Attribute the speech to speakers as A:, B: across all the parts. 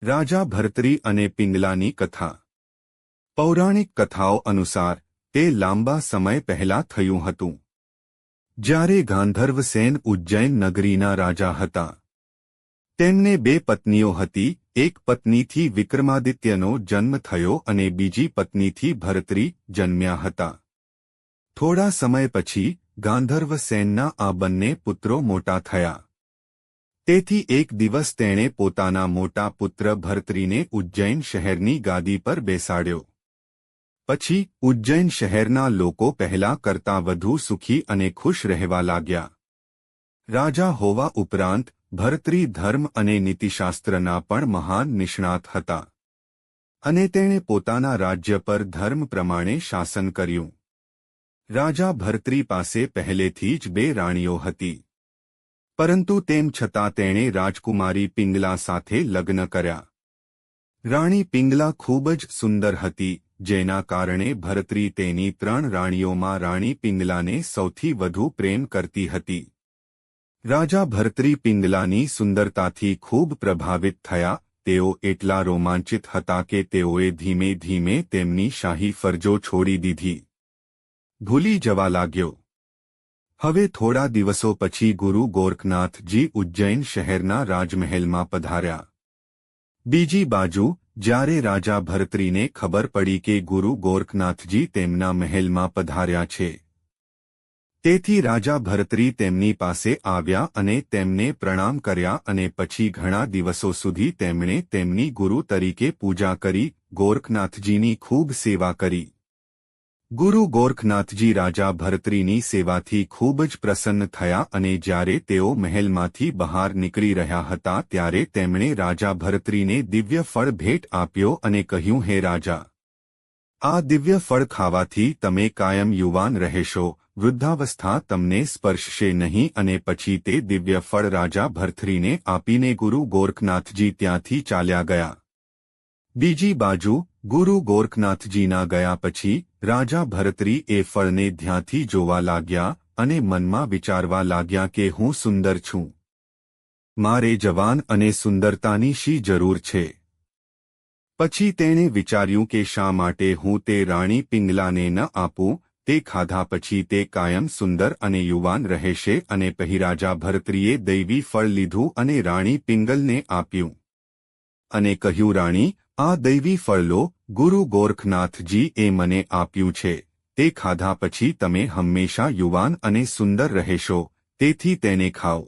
A: રાજા ભર્તરી અને પિંગલાની કથા। પૌરાણિક કથાઓ અનુસાર તે લાંબા સમય પહેલા થયું હતું, જ્યારે ગાંધર્વસેન ઉજ્જૈન નગરીના રાજા હતા। તેમને બે પત્નીઓ હતી। એક પત્નીથી વિક્રમાદિત્યનો જન્મ થયો અને બીજી પત્નીથી ભર્તરી જન્મ્યા હતા। થોડા સમય પછી ગાંધર્વસેનના આ બંને પુત્રો મોટા થયા। તેથી એક દિવસ તેણે પોતાના મોટા પુત્ર ભર્તરીને ઉજ્જૈન શહેરની ગાદી પર બેસાડ્યો। પછી ઉજ્જૈન શહેરના લોકો પહેલા કરતાં વધુ સુખી અને ખુશ રહેવા લાગ્યા। રાજા હોવા ઉપરાંત ભર્તરી ધર્મ અને નીતિશાસ્ત્રના પણ મહાન નિષ્ણાત હતા અને તેણે પોતાના રાજ્ય પર ધર્મ પ્રમાણે શાસન કર્યું। રાજા ભર્તરી પાસે પહેલેથી જ બે રાણીઓ હતી, પરંતુ તેમ છતાં તેણે રાજકુમારી પિંગલા સાથે લગ્ન કર્યા। રાણી પિંગલા ખૂબ જ સુંદર હતી, જેના કારણે ભર્તરી તેની 3 રાણીઓમાં રાણી પિંગલાને સૌથી વધુ પ્રેમ કરતી હતી। રાજા ભર્તરી પિંગલાની સુંદરતાથી ખૂબ પ્રભાવિત થયા। તેઓ એટલા રોમાંચિત હતા કે તેઓએ ધીમે ધીમે તેમની શાહી ફરજો છોડી દીધી, ભૂલી જવા લાગ્યો। હવે થોડા દિવસો પછી ગુરુ ગોરખનાથજી ઉજ્જૈન શહેરના રાજમહેલમાં પધાર્યા। બીજી બાજુ જ્યારે રાજા ભર્તરીને ખબર પડી કે ગુરુ ગોરખનાથજી તેમના મહેલમાં પધાર્યા છે, તેથી રાજા ભર્તરી તેમની પાસે આવ્યા અને તેમને પ્રણામ કર્યા અને પછી ઘણા દિવસો સુધી તેમણે તેમની ગુરુ તરીકે પૂજા કરી, ગોરખનાથજીની ખૂબ સેવા કરી। ગુરુ ગોરખનાથજી રાજા ભર્તરીની સેવાથી ખૂબ જ પ્રસન્ન થયા અને જ્યારે તેઓ મહેલમાંથી બહાર નીકળી રહ્યા હતા ત્યારે તેમણે રાજા ભર્તરીને દિવ્ય ફળ ભેટ આપ્યો અને કહ્યું, હે રાજા, આ દિવ્ય ફળ ખાવાથી તમે કાયમ યુવાન રહેશો, વૃદ્ધાવસ્થા તમને સ્પર્શશે નહીં। અને પછી તે દિવ્ય ફળ રાજા ભર્તરીને આપીને ગુરુ ગોરખનાથજી ત્યાંથી ચાલ્યા ગયા। બીજી બાજુ ગુરુ ગોરખનાથજીના ગયા પછી રાજા ભર્તરી એ ફળને ધ્યાનથી જોવા લાગ્યા અને મનમાં વિચારવા લાગ્યા કે હું સુંદર છું, મારે જવાન અને સુંદરતાની શી જરૂર છે। પછી તેણે વિચાર્યું કે શા માટે હું તે રાણી પિંગલાને ન આપું, તે ખાધા પછી તે કાયમ સુંદર અને યુવાન રહેશે। અને પછી રાજા ભર્તરીએ દૈવી ફળ લીધું અને રાણી પિંગલને આપ્યું અને કહ્યું, રાણી, આ દૈવી ફળ લો, ગુરુ ગોરખનાથજી એ મને આપ્યું છે, તે ખાધા પછી તમે હંમેશા યુવાન અને સુંદર રહેશો, તેથી તેને ખાઓ।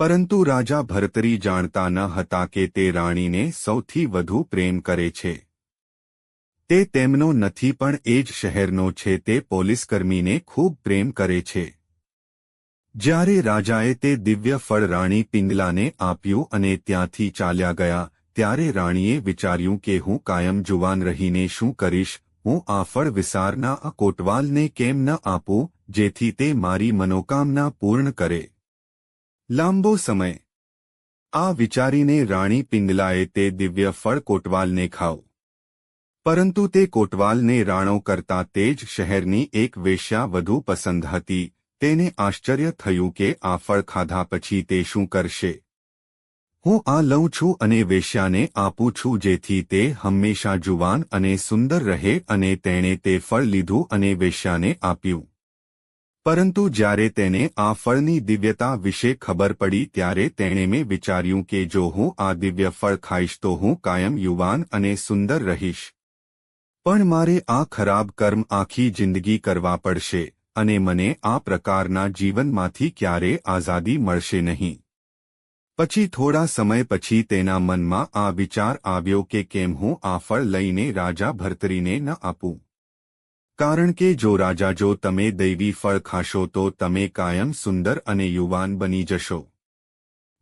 A: પરંતુ રાજા ભર્તરી જાણતા ન હતા કે તે રાણીને સૌથી વધુ પ્રેમ કરે છે। તે તેમનો નથી પણ એ જ શહેરનો છે। તે પોલીસકર્મીને ખૂબ પ્રેમ કરે છે। જ્યારે રાજાએ તે દિવ્ય ફળ રાણી પિંગલાને આપ્યું અને ત્યાંથી ચાલ્યા ગયા ત્યારે રાણીએ વિચાર્યું કે હું કાયમ જુવાન રહીને શું કરીશ, હું આ ફળ વિસારના આ કોટવાલને કેમ ન આપું જેથી તે મારી મનોકામના પૂર્ણ કરે। લાંબો સમય આ વિચારીને રાણી પિંગલાએ તે દિવ્ય ફળ કોટવાલને ખાવ, પરંતુ તે કોટવાલને રાણો કરતાં તે જ શહેરની એક વેશ્યા વધુ પસંદ હતી। તેને આશ્ચર્ય થયું કે આ ફળ ખાધા પછી તે શું કરશે। હું આ લઉં છું અને વેશ્યાને આપું છું જેથી તે હંમેશા જુવાન અને સુંદર રહે। અને તેણે તે ફળ લીધું અને વેશ્યાને આપ્યું। પરંતુ જ્યારે તેને આ ફળની દિવ્યતા વિશે ખબર પડી ત્યારે તેણે વિચાર્યું કે જો હું આ દિવ્ય ફળ ખાઈશ તો હું કાયમ યુવાન અને સુંદર રહીશ, પણ મારે આ ખરાબ કર્મ આખી જિંદગી કરવા પડશે અને મને આ પ્રકારના જીવનમાંથી ક્યારે આઝાદી મળશે નહીં। પછી થોડા સમય પછી તેના મનમાં આ વિચાર આવ્યો કે કેમ હું આ ફળ લઈને રાજા ભર્તરીને ન આપું, કારણ કે જો તમે દૈવી ફળ ખાશો તો તમે કાયમ સુંદર અને યુવાન બની જશો,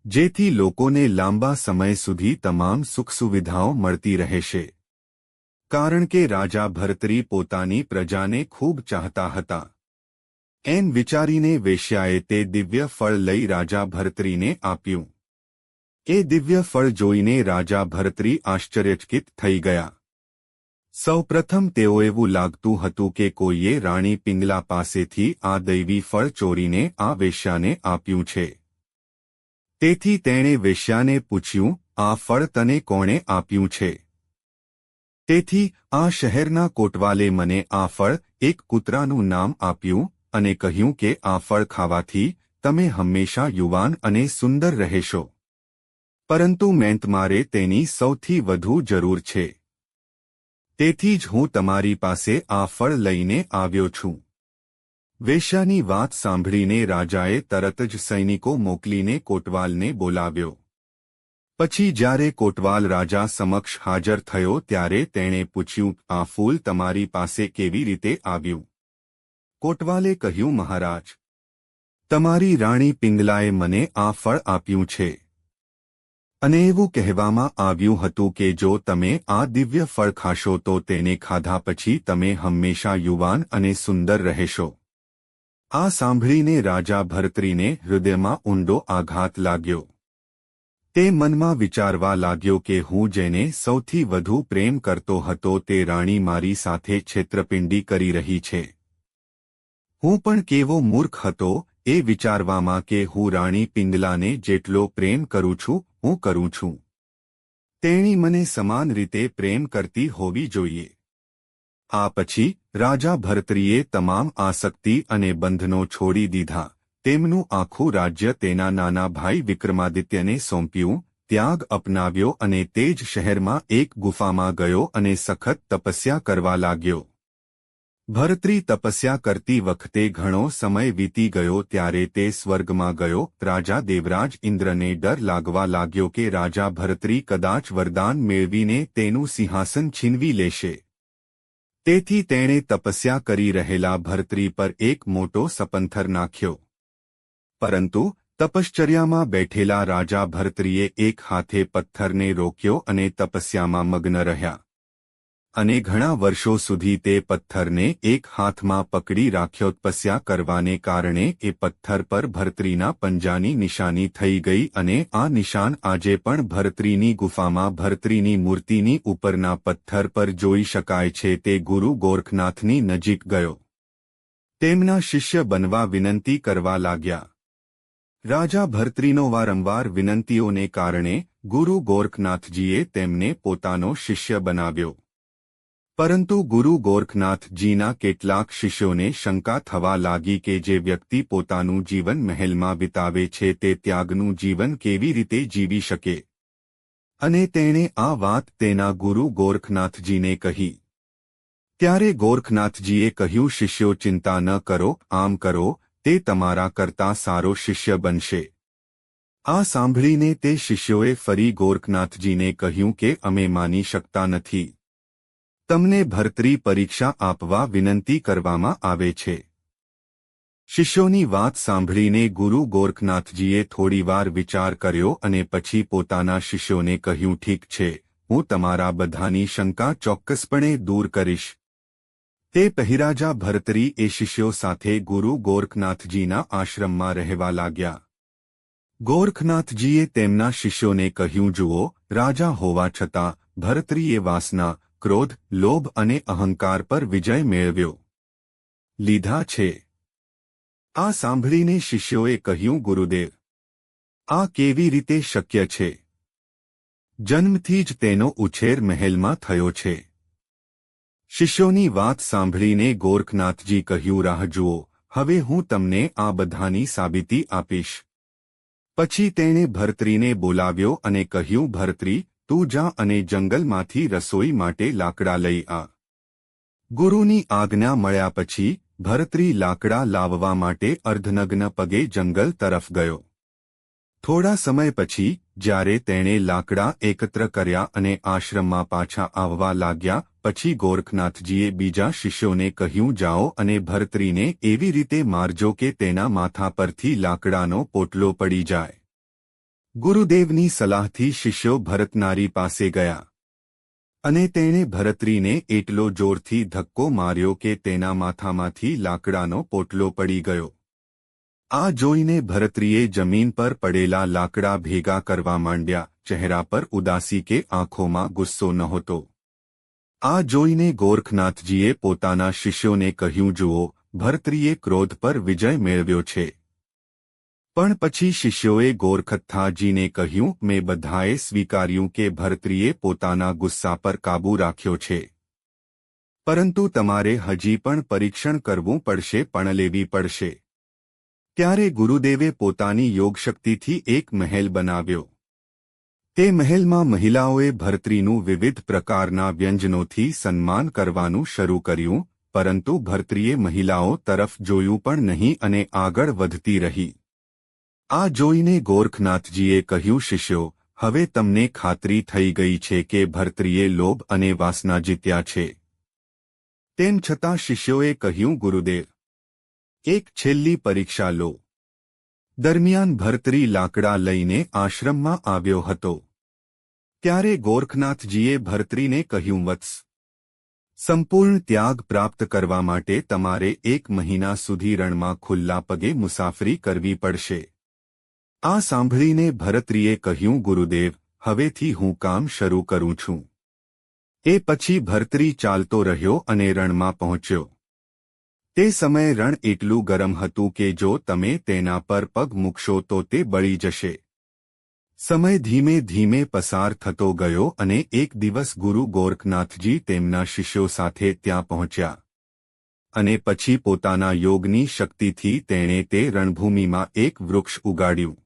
A: જેથી લોકોને લાંબા સમય સુધી તમામ સુખ સુવિધાઓ મળતી રહેશે। કારણ કે રાજા ભર્તરી પોતાની પ્રજાને ખૂબ ચાહતા હતા। એમ વિચારીને વેશ્યાએ તે દિવ્ય ફળ લઈ રાજા ભર્તરીને આપ્યું। એ દિવ્ય ફળ જોઈને રાજા ભર્તરી આશ્ચર્યચકિત થઈ ગયા। સૌપ્રથમ તેઓ એવું લાગતું હતું કે કોઈએ રાણી પિંગલા પાસેથી આ દૈવી ફળ ચોરીને આ વેશ્યાને આપ્યું છે। તેથી તેણે વેશ્યાને પૂછ્યું, આ ફળ તને કોણે આપ્યું છે? તેથી આ શહેરના કોટવાલે મને આ ફળ એક કૂતરાનું નામ આપ્યું અને કહ્યું કે આ ફળ ખાવાથી તમે હંમેશા યુવાન અને સુંદર રહેશો. પરંતુ મારે તેની સૌથી વધુ જરૂર છે. તેથી જ હું તમારી પાસે આ ફળ લઈને આવ્યો છું. વેશ્યાની વાત સાંભળીને રાજાએ તરત જ સૈનિકો મોકલીને કોટવાલને બોલાવ્યો. પછી જ્યારે કોટવાલ રાજા સમક્ષ હાજર થયો ત્યારે તેણે પૂછ્યું, આ ફૂલ તમારી પાસે કેવી રીતે આવ્યું? કોટવાલે કહ્યું, મહારાજ, તમારી રાણી પિંગલાએ મને આ ફળ આપ્યું છે. અને એવું કહેવામાં આવ્યું હતું કે જો તમે આ દિવ્ય ફળ ખાશો તો તેને ખાધા પછી તમે હંમેશા યુવાન અને સુંદર રહેશો. આ સાંભળીને રાજા ભર્તરીને હૃદયમાં ઊંડો આઘાત લાગ્યો. તે મનમાં વિચારવા લાગ્યો કે હું જેને સૌથી વધુ પ્રેમ કરતો હતો તે રાણી મારી સાથે છેતરપિંડી કરી રહી છે. હું પણ કેવો મૂર્ખ હતો એ વિચારવામાં કે હું રાણી પિંગલાને જેટલો પ્રેમ કરું છું હું કરું છું. તેણી મને સમાન રીતે પ્રેમ કરતી હોવી જોઈએ. આ પછી રાજા ભર્તરીએ તમામ આસક્તિ અને બંધનો છોડી દીધા. તેમનું આખું રાજ્ય તેના નાના ભાઈ વિક્રમાદિત્યને સોંપ્યું, ત્યાગ અપનાવ્યો અને તે જ શહેરમાં એક ગુફામાં ગયો અને સખત તપસ્યા કરવા લાગ્યો. ભર્તરી તપસ્યા કરતી વખતે ઘણો સમય વીતી ગયો ત્યારે તે સ્વર્ગમાં ગયો. રાજા દેવરાજ ઇન્દ્રને ડર લાગવા લાગ્યો કે રાજા ભર્તરી કદાચ વરદાન મેળવીને તેનું સિંહાસન છીનવી લેશે. તેથી તેણે તપસ્યા કરી રહેલા ભર્તરી પર એક મોટો સપંથર નાખ્યો. પરંતુ તપશ્ચર્યામાં બેઠેલા રાજા ભર્તરીએ એક હાથે પથ્થરને રોક્યો અને તપસ્યામાં મગ્ન રહ્યા. અને ઘણા વર્ષો સુધી તે પથ્થરને એક હાથમાં પકડી રાખ્યો. તપસ્યા કરવાને કારણે એ પથ્થર પર ભર્તરીના પંજાની નિશાની થઈ ગઈ અને આ નિશાન આજે પણ ભર્તરીની ગુફામાં ભર્તરીની મૂર્તિની ઉપરના પથ્થર પર જોઈ શકાય છે. તે ગુરુ ગોરખનાથની નજીક ગયો. તેમના શિષ્ય બનવા વિનંતી કરવા લાગ્યા. રાજા ભર્તરીનો વારંવાર વિનંતીઓને કારણે ગુરુ ગોરખનાથજીએ તેમને પોતાનો શિષ્ય બનાવ્યો. પરંતુ ગુરુ ગોરખનાથજીના કેટલાક શિષ્યોને શંકા થવા લાગી કે જે વ્યક્તિ પોતાનું જીવન મહેલમાં વિતાવે છે તે ત્યાગનું જીવન કેવી રીતે જીવી શકે. અને તેણે આ વાત તેના ગુરુ ગોરખનાથજીને કહી. ત્યારે ગોરખનાથજીએ કહ્યું, શિષ્યો ચિંતા ન કરો, આમ કરો, તે તમારા કરતાં સારો શિષ્ય બનશે. આ સાંભળીને તે શિષ્યોએ ફરી ગોરખનાથજીને કહ્યું કે અમે માની શકતા નથી. તમને ભર્તરી પરીક્ષા આપવા વિનંતી કરવામાં આવે છે. શિષ્યોની વાત સાંભળીને ગુરુ ગોરખનાથજીએ થોડીવાર વિચાર કર્યો અને પછી પોતાના શિષ્યોને કહ્યું, ઠીક છે, હું તમારા બધાની શંકા ચોક્કસપણે દૂર કરીશ. તે પહેરાજા ભર્તરી એ શિષ્યો સાથે ગુરુ ગોરખનાથજીના આશ્રમમાં રહેવા લાગ્યા. ગોરખનાથજીએ તેમના શિષ્યોને કહ્યું, જુઓ, રાજા હોવા છતાં ભર્તરીએ વાસના, ક્રોધ, લોભ અને અહંકાર પર વિજય મેળવ્યો લીધા છે. આ સાંભળીને શિષ્યોએ કહ્યું, ગુરુદેવ, આ કેવી રીતે શક્ય છે? જન્મથી જ તેનો ઉછેર મહેલમાં થયો છે. શિષ્યોની વાત સાંભળીને ગોરખનાથજી કહ્યું, રાહ જુઓ, હવે હું તમને આ બધાની સાબિતી આપીશ. પછી તેણે ભર્તરીને બોલાવ્યો અને કહ્યું, ભર્તરી, તું જા અને જંગલમાંથી રસોઈ માટે લાકડા લઈ આ. ગુરુની આજ્ઞા મળ્યા પછી ભર્તરી લાકડા લાવવા માટે અર્ધનગ્ન પગે જંગલ તરફ ગયો. થોડા સમય પછી જ્યારે તેણે લાકડા એકત્ર કર્યા અને આશ્રમમાં પાછા આવવા લાગ્યા પછી ગોરખનાથજીએ બીજા શિષ્યોને કહ્યું, જાઓ અને ભર્તરીને એવી રીતે મારજો કે તેના માથા પરથી લાકડાનો પોટલો પડી જાય. ગુરુદેવની સલાહથી શિષ્યો ભરતનારી પાસે ગયા અને તેણે ભર્તરીને એટલો જોરથી ધક્કો માર્યો કે તેના માથામાંથી લાકડાનો પોટલો પડી ગયો. આ જોઈને ભર્તરીએ જમીન પર પડેલા લાકડા ભેગા કરવા માંડ્યા. ચહેરા પર ઉદાસી કે આંખોમાં ગુસ્સો નહોતો. આ જોઈને ગોરખનાથજીએ પોતાના શિષ્યોને કહ્યું, જુઓ, ભર્તરીએ ક્રોધ પર વિજય મેળવ્યો છે. પણ પછી શિષ્યોએ ગોરખત્થાજીને કહ્યું, મેં બધાએ સ્વીકાર્યું કે ભર્તૃએ પોતાના ગુસ્સા પર કાબૂ રાખ્યો છે, પરંતુ તમારે હજી પણ પરીક્ષણ કરવું પડશે, પણ લેવી પડશે. ત્યારે ગુરુદેવે પોતાની યોગશક્તિથી એક મહેલ બનાવ્યો. તે મહેલમાં મહિલાઓએ ભર્તૃનું વિવિધ પ્રકારના વ્યંજનોથી સન્માન કરવાનું શરૂ કર્યું, પરંતુ ભર્તૃએ મહિલાઓ તરફ જોયું પણ નહીં અને આગળ વધતી રહી. આ જોઈને ગોરખનાથજીએ કહ્યું, શિષ્યો, હવે તમને ખાતરી થઈ ગઈ છે કે ભર્તૃએ લોભ અને વાસના જીત્યા છે. તેમ છતાં શિષ્યોએ કહ્યું, ગુરુદેવ, એક છેલ્લી પરીક્ષા લો. દરમિયાન ભર્તૃ લાકડા લઈને આશ્રમમાં આવ્યો હતો. ત્યારે ગોરખનાથજીએ ભર્તૃને કહ્યું, વત્સ, સંપૂર્ણ ત્યાગ પ્રાપ્ત કરવા માટે તમારે 1 મહિના સુધી રણમાં ખુલ્લા પગે મુસાફરી કરવી પડશે. આ સાંભળીને ભર્તૃએ કહ્યું, ગુરુદેવ, હવેથી હું કામ શરૂ કરું છું. એ પછી ભર્તૃ ચાલતો રહ્યો અને રણમાં પહોંચ્યો. તે સમયે રણ એટલું ગરમ હતું કે જો તમે તેના પર પગ મૂકશો તો તે બળી જશે. સમય ધીમે ધીમે પસાર થતો ગયો અને એક દિવસ ગુરુ ગોરખનાથજી તેમના શિષ્યો સાથે ત્યાં પહોંચ્યા. અને પછી પોતાના યોગની શક્તિથી તેણે તે રણભૂમિમાં એક વૃક્ષ ઉગાડ્યું.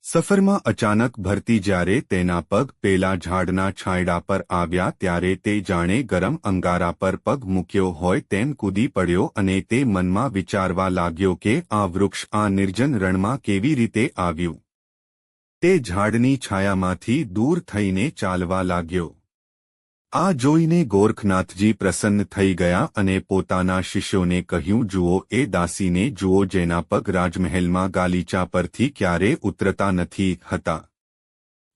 A: સફરમાં અચાનક ભર્તૃ જ્યારે તેના પગ પેલા ઝાડના છાંયડા પર આવ્યા ત્યારે તે જાણે ગરમ અંગારા પર પગ મૂક્યો હોય તેમ કૂદી પડ્યો અને તે મનમાં વિચારવા લાગ્યો કે આ વૃક્ષ આ નિર્જન રણમાં કેવી રીતે આવ્યું. તે ઝાડની છાયામાંથી દૂર થઈને ચાલવા લાગ્યો. આ જોઈને ગોરખનાથજી પ્રસન્ન થઈ ગયા અને પોતાના શિષ્યોને કહ્યું, જુઓ, એ દાસીને જુઓ જેના પગ રાજમહેલમાં ગાલીચા પરથી ક્યારે ઉતરતા નથી હતા.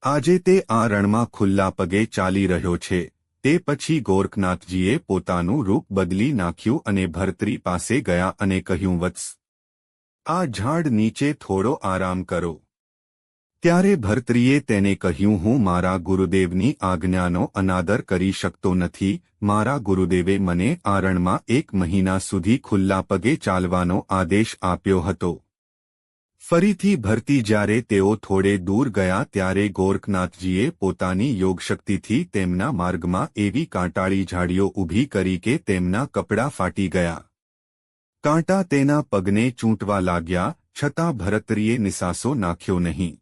A: આજે તે આ રણમાં ખુલ્લા પગે ચાલી રહ્યો છે. તે પછી ગોરખનાથજીએ પોતાનું રૂપ બદલી નાખ્યું અને ભર્તૃ પાસે ગયા અને કહ્યું, વત્સ, આ ઝાડ નીચે થોડો આરામ કરો. ત્યારે ભર્તૃએ તેને કહ્યું, હું મારા ગુરુદેવની આજ્ઞાનો અનાદર કરી શકતો નથી. મારા ગુરુદેવે મને આ રણમાં 1 મહિના સુધી ખુલ્લા પગે ચાલવાનો આદેશ આપ્યો હતો. ફરીથી ભર્તૃ જ્યારે તેઓ થોડે દૂર ગયા ત્યારે ગોરખનાથજીએ પોતાની યોગશક્તિથી તેમના માર્ગમાં એવી કાંટાળી ઝાડીઓ ઊભી કરી કે તેમના કપડાં ફાટી ગયા. કાંટા તેના પગને ચૂંટવા લાગ્યા, છતાં ભર્તૃએ નિસાસો નાખ્યો નહીં.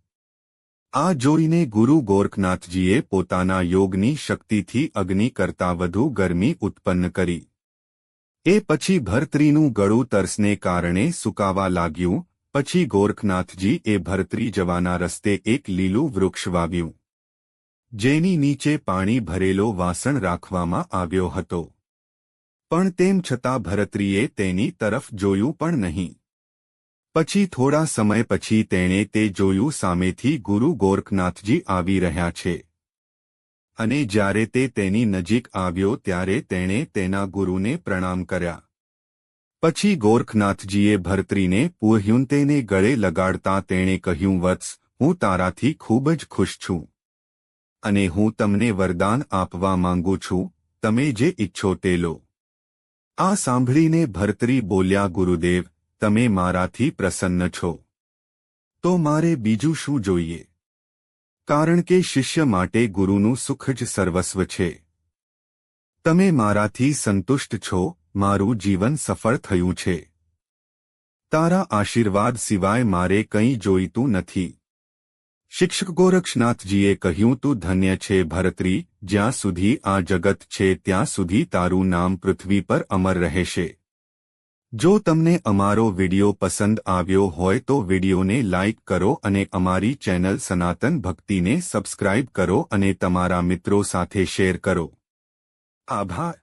A: આ જોઈને ગુરુ ગોરખનાથજીએ પોતાના યોગની શક્તિથી અગ્નિ કરતાં વધુ ગરમી ઉત્પન્ન કરી. એ પછી ભર્તૃનું ગળું તરસને કારણે સુકાવા લાગ્યું. પછી ગોરખનાથજી એ ભર્તૃ જવાના રસ્તે એક લીલું વૃક્ષ વાવ્યું, જેની નીચે પાણી ભરેલો વાસણ રાખવામાં આવ્યો હતો. પણ તેમ છતાં ભર્તૃએ તેની તરફ જોયું પણ નહીં. પછી થોડા સમય પછી તેણે તે જોયું, સામેથી ગુરુ ગોરખનાથજી આવી રહ્યા છે. અને જ્યારે તે તેની નજીક આવ્યો ત્યારે તેણે તેના ગુરુને પ્રણામ કર્યા. પછી ગોરખનાથજીએ ભર્તૃને પૂહ્યું. તેને ગળે લગાડતા તેણે કહ્યું, વત્સ, હું તારાથી ખૂબ જ ખુશ છું અને હું તમને વરદાન આપવા માંગુ છું. તમે જે ઈચ્છો તે લો. આ સાંભળીને ભર્તૃ બોલ્યા, ગુરુદેવ, તમે મારાથી પ્રસન્ન છો તો મારે બીજું શું જોઈએ? કારણ કે શિષ્ય માટે ગુરુનું સુખ જ સર્વસ્વ છે. તમે મારાથી સંતુષ્ટ છો, મારું જીવન સફળ થયું છે. તારા આશીર્વાદ સિવાય મારે કંઈ જોઈતું નથી. શિક્ષક ગોરખનાથજીએ કહ્યું, તું ધન્ય છે ભર્તૃ. જ્યાં સુધી આ જગત છે ત્યાં સુધી તારું નામ પૃથ્વી પર અમર રહેશે. જો તમને અમારો વિડિયો પસંદ આવ્યો હોય તો વિડિયોને લાઇક કરો અને અમારી ચેનલ સનાતન ભક્તિને સબસ્ક્રાઇબ કરો અને તમારા મિત્રો સાથે શેર કરો. આભાર.